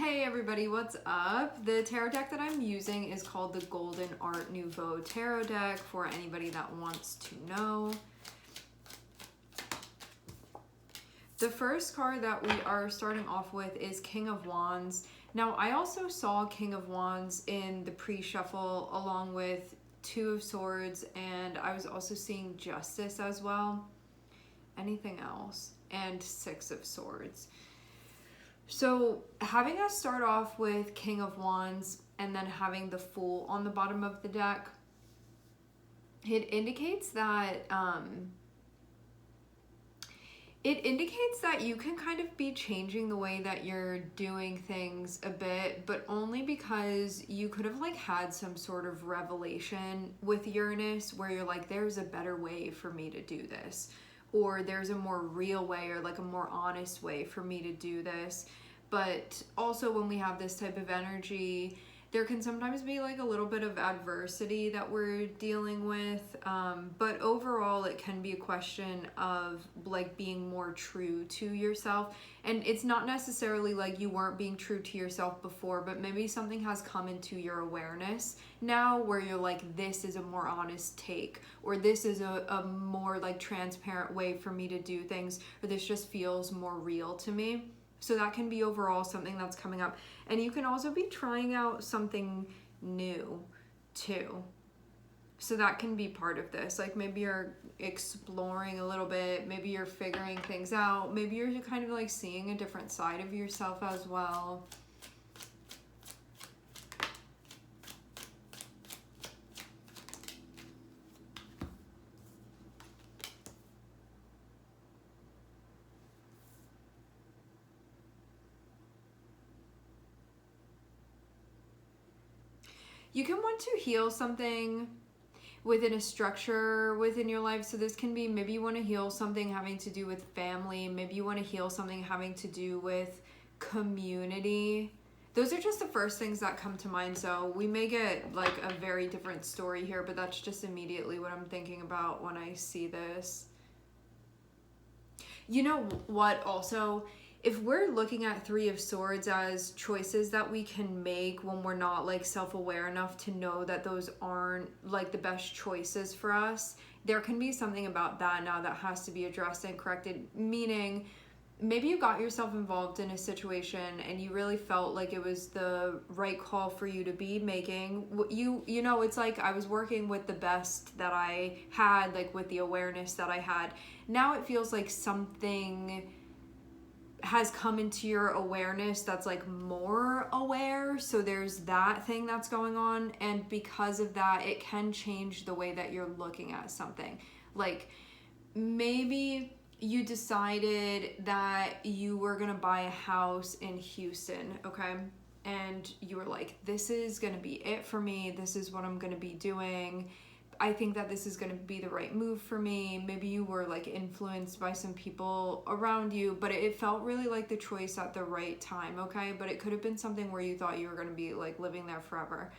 Hey everybody, what's up? The tarot deck that I'm using is called the Golden Art Nouveau Tarot deck for anybody that wants to know. The first card that we are starting off with is King of Wands. Now, I also saw King of Wands in the pre-shuffle along with Two of Swords, and I was also seeing Justice as well. Anything else? And Six of Swords. So having us start off with King of Wands and then having the Fool on the bottom of the deck, it indicates that you can kind of be changing the way that you're doing things a bit, but only because you could have like had some sort of revelation with Uranus where you're like, there's a better way for me to do this, or there's a more real way or like a more honest way for me to do this. But also when we have this type of energy, there can sometimes be like a little bit of adversity that we're dealing with, but overall it can be a question of like being more true to yourself. And it's not necessarily like you weren't being true to yourself before, but maybe something has come into your awareness now where you're like, this is a more honest take, or this is a more like transparent way for me to do things, or this just feels more real to me. So that can be overall something that's coming up. And you can also be trying out something new too. So that can be part of this. Like maybe you're exploring a little bit, maybe you're figuring things out, maybe you're kind of like seeing a different side of yourself as well. You can want to heal something within a structure within your life. So this can be, maybe you want to heal something having to do with family. Maybe you want to heal something having to do with community. Those are just the first things that come to mind. So we may get like a very different story here, but that's just immediately what I'm thinking about when I see this. You know what also? If we're looking at Three of Swords as choices that we can make when we're not like self-aware enough to know that those aren't like the best choices for us, there can be something about that now that has to be addressed and corrected. Meaning, maybe you got yourself involved in a situation and you really felt like it was the right call for you to be making. You know, it's like I was working with the best that I had, like with the awareness that I had. Now it feels like something has come into your awareness that's like more aware. So there's that thing that's going on, and because of that it can change the way that you're looking at something. Like maybe you decided that you were gonna buy a house in Houston, okay, and you were like, this is gonna be it for me, this is what I'm gonna be doing, I think that this is going to be the right move for me. Maybe you were like influenced by some people around you, but it felt really like the choice at the right time, okay? But it could have been something where you thought you were going to be like living there forever.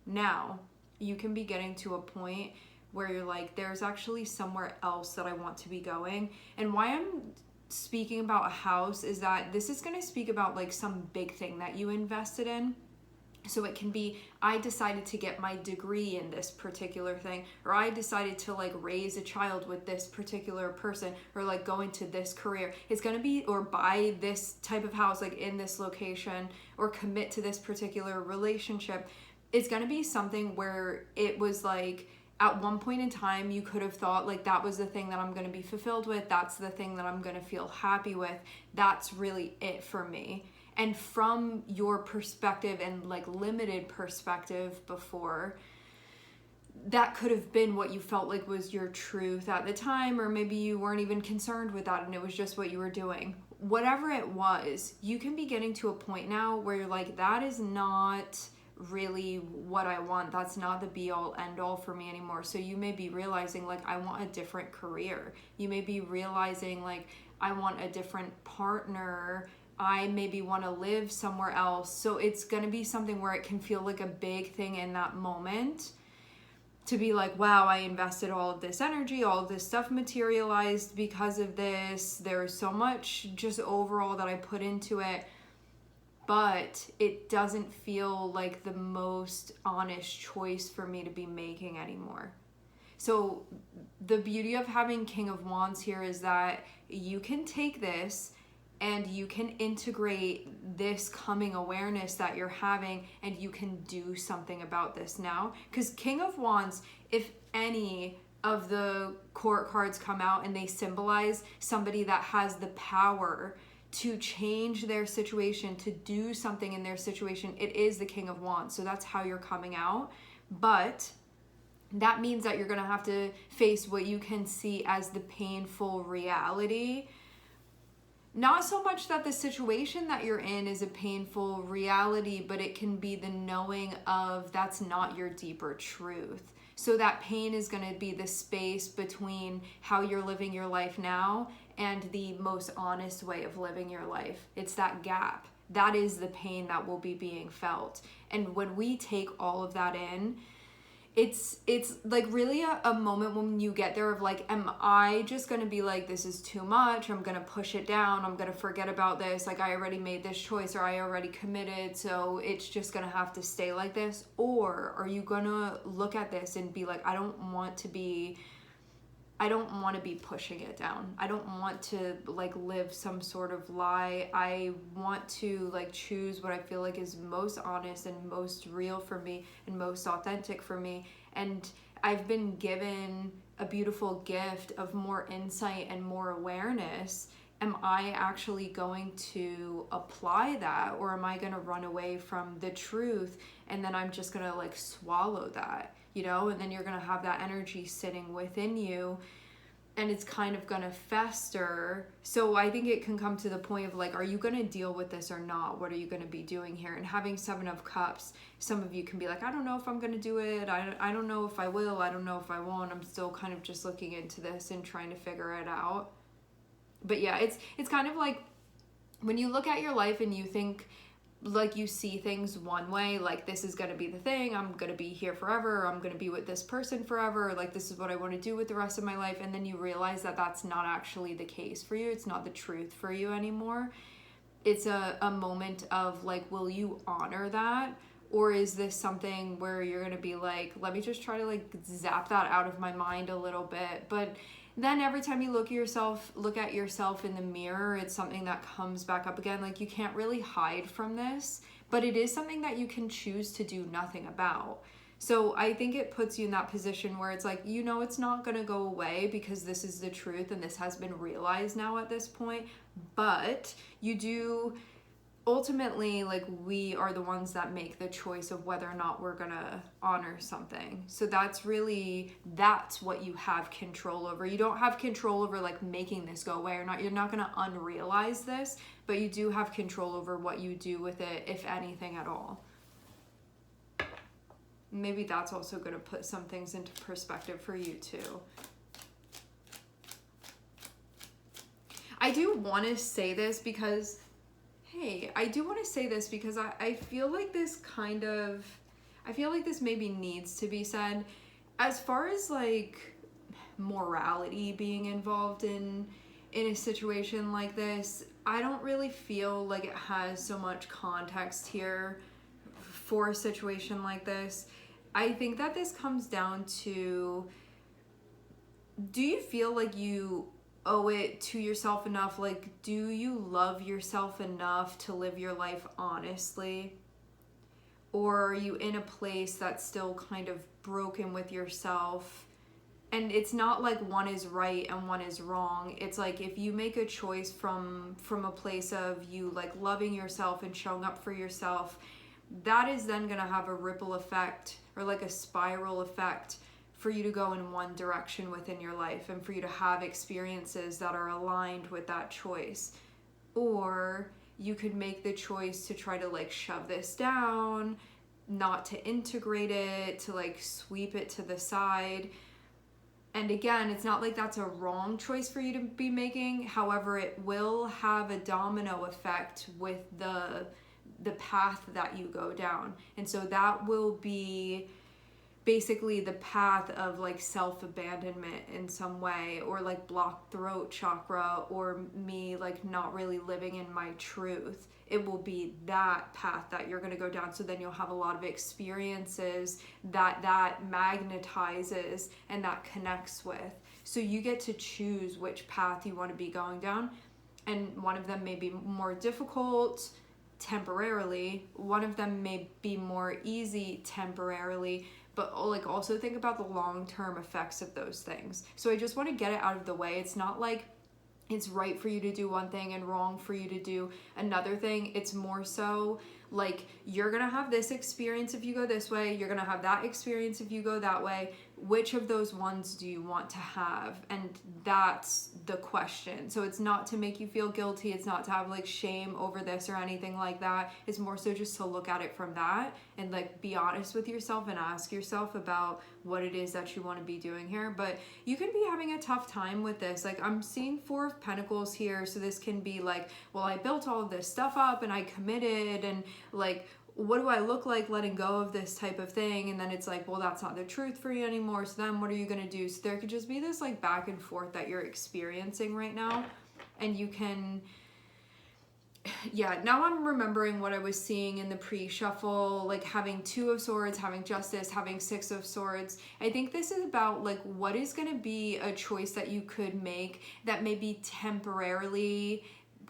Now, you can be getting to a point where you're like, there's actually somewhere else that I want to be going. And why I'm speaking about a house is that this is going to speak about like some big thing that you invested in. So it can be, I decided to get my degree in this particular thing, or I decided to like raise a child with this particular person, or like go into this career. It's going to be, or buy this type of house like in this location, or commit to this particular relationship. It's going to be something where it was like, at one point in time, you could have thought like that was the thing that I'm going to be fulfilled with. That's the thing that I'm going to feel happy with. That's really it for me. And from your perspective and like limited perspective before, that could have been what you felt like was your truth at the time, or maybe you weren't even concerned with that and it was just what you were doing. Whatever it was, you can be getting to a point now where you're like, that is not really what I want. That's not the be all end all for me anymore. So you may be realizing like, I want a different career. You may be realizing like, I want a different partner. I maybe want to live somewhere else. So it's going to be something where it can feel like a big thing in that moment to be like, wow, I invested all of this energy, all of this stuff materialized because of this. There's so much just overall that I put into it. but it doesn't feel like the most honest choice for me to be making anymore. So the beauty of having King of Wands here is that you can take this and you can integrate this coming awareness that you're having, and you can do something about this now. Because King of Wands, if any of the court cards come out and they symbolize somebody that has the power to change their situation, to do something in their situation, it is the King of Wands. So that's how you're coming out. But that means that you're going to have to face what you can see as the painful reality. Not so much that the situation that you're in is a painful reality, but it can be the knowing of that's not your deeper truth. So that pain is going to be the space between how you're living your life now and the most honest way of living your life. It's that gap. That is the pain that will be being felt. And when we take all of that in, it's like really a moment when you get there of like, am I just going to be like, this is too much, I'm going to push it down, I'm going to forget about this, like I already made this choice or I already committed, so it's just going to have to stay like this? Or are you going to look at this and be like, I don't want to be pushing it down. I don't want to like live some sort of lie. I want to like choose what I feel like is most honest and most real for me and most authentic for me. And I've been given a beautiful gift of more insight and more awareness. Am I actually going to apply that, or am I going to run away from the truth and then I'm just going to like swallow that, you know? And then you're going to have that energy sitting within you, and it's kind of going to fester. So I think it can come to the point of like, are you going to deal with this or not? What are you going to be doing here? And having Seven of Cups, some of you can be like, I don't know if I'm going to do it. I don't know if I will. I don't know if I won't. I'm still kind of just looking into this and trying to figure it out. But yeah, it's kind of like when you look at your life and you think, like you see things one way, like this is going to be the thing, I'm going to be here forever, I'm going to be with this person forever, like this is what I want to do with the rest of my life, and then you realize that that's not actually the case for you, it's not the truth for you anymore. It's a moment of like, will you honor that? Or is this something where you're going to be like, let me just try to like zap that out of my mind a little bit? But then every time you look at yourself in the mirror, it's something that comes back up again. Like you can't really hide from this, but it is something that you can choose to do nothing about. So I think it puts you in that position where it's like, you know, it's not going to go away because this is the truth and this has been realized now at this point. But you do ultimately, like, we are the ones that make the choice of whether or not we're gonna honor something. So that's what you have control over. You don't have control over like making this go away or not. You're not gonna unrealize this, but you do have control over what you do with it, if anything at all. Maybe that's also gonna put some things into perspective for you too. I do want to say this because I feel like this maybe needs to be said. As far as like morality being involved in a situation like this, I don't really feel like it has so much context here for a situation like this. I think that this comes down to, do you feel like you owe it to yourself enough? Like, do you love yourself enough to live your life honestly? Or are you in a place that's still kind of broken with yourself? And it's not like one is right and one is wrong. It's like if you make a choice from a place of you like loving yourself and showing up for yourself, that is then going to have a ripple effect or like a spiral effect for you to go in one direction within your life and for you to have experiences that are aligned with that choice. Or you could make the choice to try to like shove this down, not to integrate it, to like sweep it to the side. And again, it's not like that's a wrong choice for you to be making. However, it will have a domino effect with the path that you go down. And so that will be basically the path of like self-abandonment in some way, or like blocked throat chakra, or me like not really living in my truth. It will be that path that you're going to go down. So then you'll have a lot of experiences that magnetizes and that connects with. So you get to choose which path you want to be going down. And one of them may be more difficult temporarily. One of them may be more easy temporarily. But like also think about the long-term effects of those things. So I just want to get it out of the way. It's not like it's right for you to do one thing and wrong for you to do another thing. It's more so like you're gonna have this experience if you go this way, you're gonna have that experience if you go that way. Which of those ones do you want to have? And that's the question. So it's not to make you feel guilty, it's not to have like shame over this or anything like that. It's more so just to look at it from that and like be honest with yourself and ask yourself about what it is that you want to be doing here. But you can be having a tough time with this. Like I'm seeing 4 of Pentacles here, so this can be like, well, I built all of this stuff up and I committed, and like, what do I look like letting go of this type of thing? And then it's like, well, that's not the truth for you anymore. So then what are you going to do? So there could just be this like back and forth that you're experiencing right now. And you can, yeah, now I'm remembering what I was seeing in the pre-shuffle, like having 2 of Swords, having Justice, having 6 of Swords. I think this is about like what is going to be a choice that you could make that maybe temporarily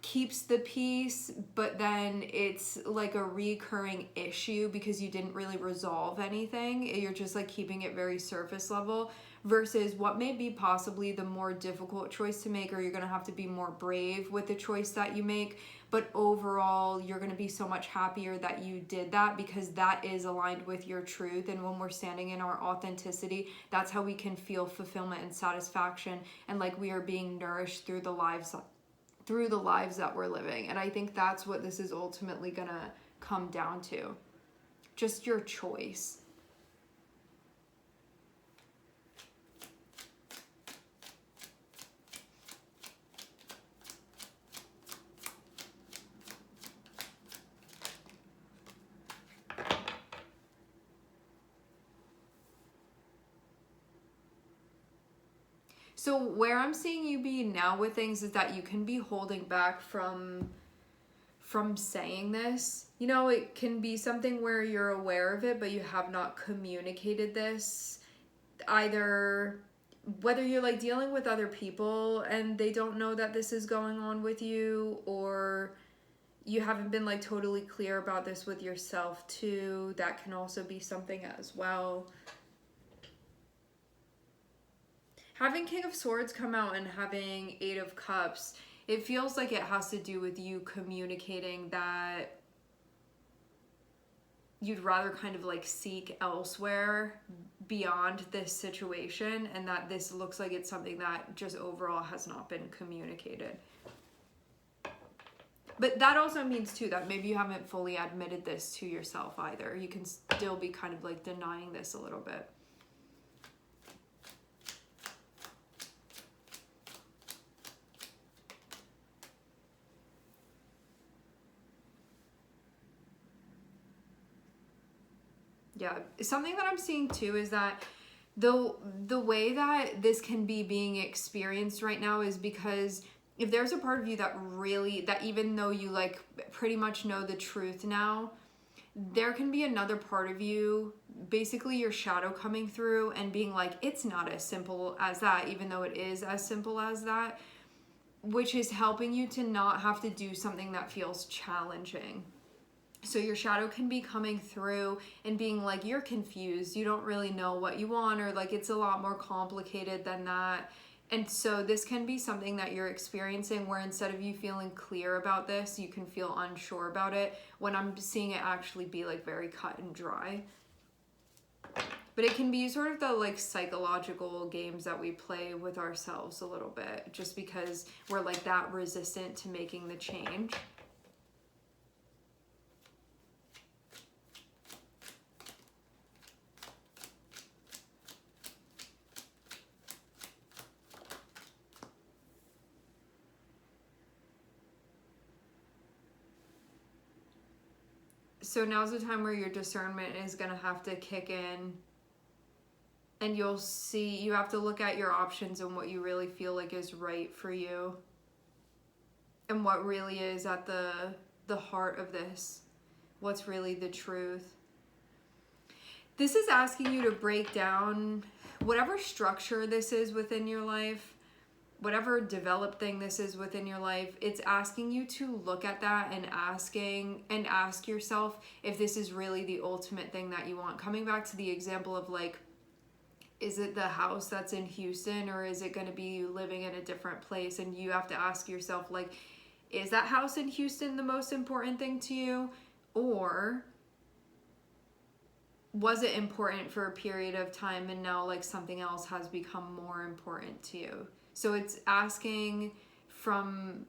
keeps the peace, but then it's like a recurring issue because you didn't really resolve anything. You're just like keeping it very surface level, versus what may be possibly the more difficult choice to make, or you're going to have to be more brave with the choice that you make. But overall, you're going to be so much happier that you did that, because that is aligned with your truth. And when we're standing in our authenticity, that's how we can feel fulfillment and satisfaction, and like we are being nourished through the lives that we're living. And I think that's what this is ultimately gonna come down to. Just your choice. So where I'm seeing you be now with things is that you can be holding back from saying this. You know, it can be something where you're aware of it, but you have not communicated this. Either whether you're like dealing with other people and they don't know that this is going on with you, or you haven't been like totally clear about this with yourself too. That can also be something as well. Having King of Swords come out and having 8 of Cups, it feels like it has to do with you communicating that you'd rather kind of like seek elsewhere beyond this situation, and that this looks like it's something that just overall has not been communicated. But that also means too that maybe you haven't fully admitted this to yourself either. You can still be kind of like denying this a little bit. Yeah, something that I'm seeing too is that the way that this can be being experienced right now is because if there's a part of you that really, that even though you like pretty much know the truth now, there can be another part of you, basically your shadow, coming through and being like, it's not as simple as that, even though it is as simple as that, which is helping you to not have to do something that feels challenging. So your shadow can be coming through and being like, you're confused, you don't really know what you want, or like it's a lot more complicated than that. And so this can be something that you're experiencing where instead of you feeling clear about this, you can feel unsure about it, when I'm seeing it actually be like very cut and dry. But it can be sort of the like psychological games that we play with ourselves a little bit, just because we're like that resistant to making the change. So now's the time where your discernment is going to have to kick in And you'll see, you have to look at your options and what you really feel like is right for you. And what really is at the heart of this. What's really the truth. This is asking you to break down whatever structure this is within your life, whatever developed thing this is within your life. It's asking you to look at that and ask yourself if this is really the ultimate thing that you want. Coming back to the example of like, is it the house that's in Houston, or is it going to be you living in a different place? And you have to ask yourself, like, is that house in Houston the most important thing to you? Or was it important for a period of time and now like something else has become more important to you? So it's asking from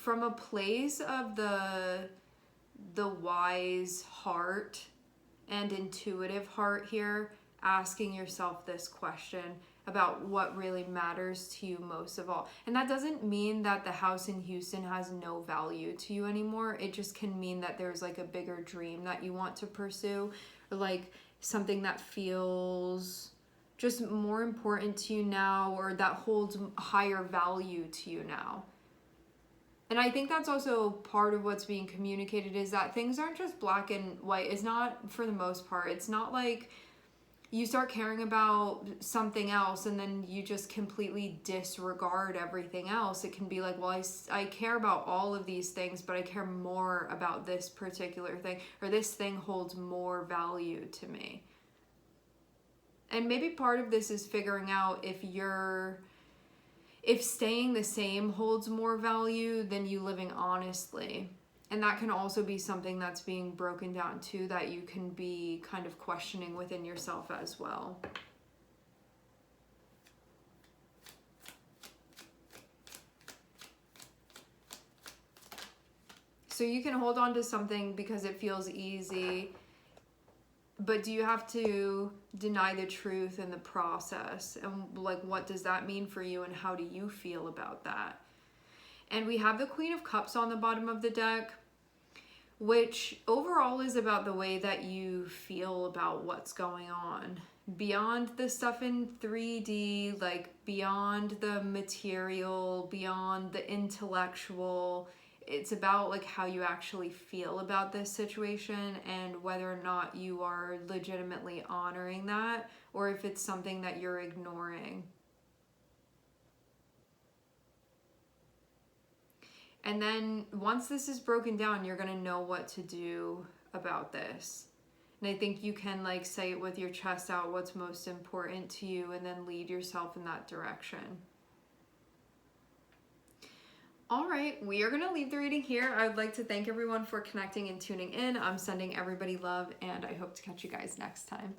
a place of the wise heart and intuitive heart here, asking yourself this question about what really matters to you most of all. And that doesn't mean that the house in Houston has no value to you anymore. It just can mean that there's like a bigger dream that you want to pursue, or like something that feels just more important to you now, or that holds higher value to you now. And I think that's also part of what's being communicated, is that things aren't just black and white. It's not, for the most part. It's not like you start caring about something else and then you just completely disregard everything else. It can be like, well, I care about all of these things, but I care more about this particular thing, or this thing holds more value to me. And maybe part of this is figuring out if staying the same holds more value than you living honestly. And that can also be something that's being broken down too, that you can be kind of questioning within yourself as well. So you can hold on to something because it feels easy, but do you have to deny the truth in the process? And like, what does that mean for you, and how do you feel about that? And we have the Queen of Cups on the bottom of the deck, which overall is about the way that you feel about what's going on. Beyond the stuff in 3D, like beyond the material, beyond the intellectual, it's about like how you actually feel about this situation, and whether or not you are legitimately honoring that, or if it's something that you're ignoring. And then once this is broken down, you're going to know what to do about this. And I think you can like say it with your chest out, what's most important to you, and then lead yourself in that direction. All right, we are going to leave the reading here. I would like to thank everyone for connecting and tuning in. I'm sending everybody love, and I hope to catch you guys next time.